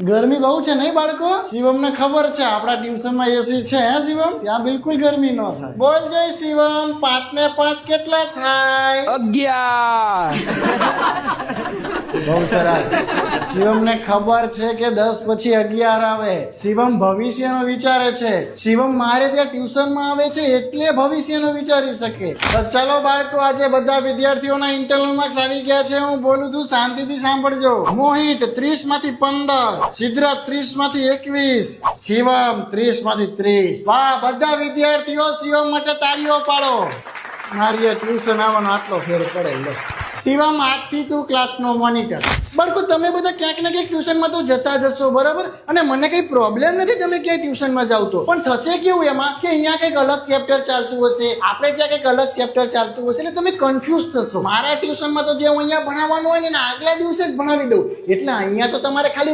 ગરમી બહુ છે નહીં બાળકો? શિવમ ને ખબર છે આપણા ટ્યુશન માં એસી છે હે શિવમ? ત્યાં બિલકુલ ગરમી ન થાય. બોલ જય શિવમ, 5 ને 5 કેટલા થાય? 11. બહુ સરસ. શિવમ ને ખબર છે કે 10 પછી 11 આવે. શિવમ ભવિષ્યનો વિચારે છે. શિવમ મારે ત્યાં ટ્યુશન માં આવે છે એટલે ભવિષ્યનો વિચારી શકે. તો ચલો બાળકો, આજે બધા વિદ્યાર્થીઓના ઇન્ટરનલ માર્ક્સ આવી ગયા છે. હું બોલું છું, શાંતિથી સાંભળજો. મોહિત 30 માંથી 15, સિદ્ધાર્થ 30 માંથી 21, શિવમ 30 માંથી 30. વાહ, બધા વિદ્યાર્થીઓ શિવમ માટે તાળીઓ પાડો. મારી ટ્યુશન આવવાનો આટલો ફેર પડે. લો શિવમ, આજથી તું ક્લાસનો મોનિટર. બાળકો, તમે બધા ક્યાંક ને ક્યાંક ટ્યુશનમાં તો જતા જશો, બરાબર? અને મને કંઈ પ્રોબ્લેમ નથી તમે ક્યાંય ટ્યુશનમાં જાવ તો, પણ થશે કેવું એમાં કે અહીંયા કંઈક અલગ ચેપ્ટર ચાલતું હશે, આપણે ત્યાં કંઈક અલગ ચેપ્ટર ચાલતું હશે, એટલે તમે કન્ફ્યુઝ થશો. મારા ટ્યુશનમાં તો જે હું અહીંયા ભણાવવાનું હોય ને આગલા દિવસે જ ભણાવી દઉં, એટલે અહીંયા તો તમારે ખાલી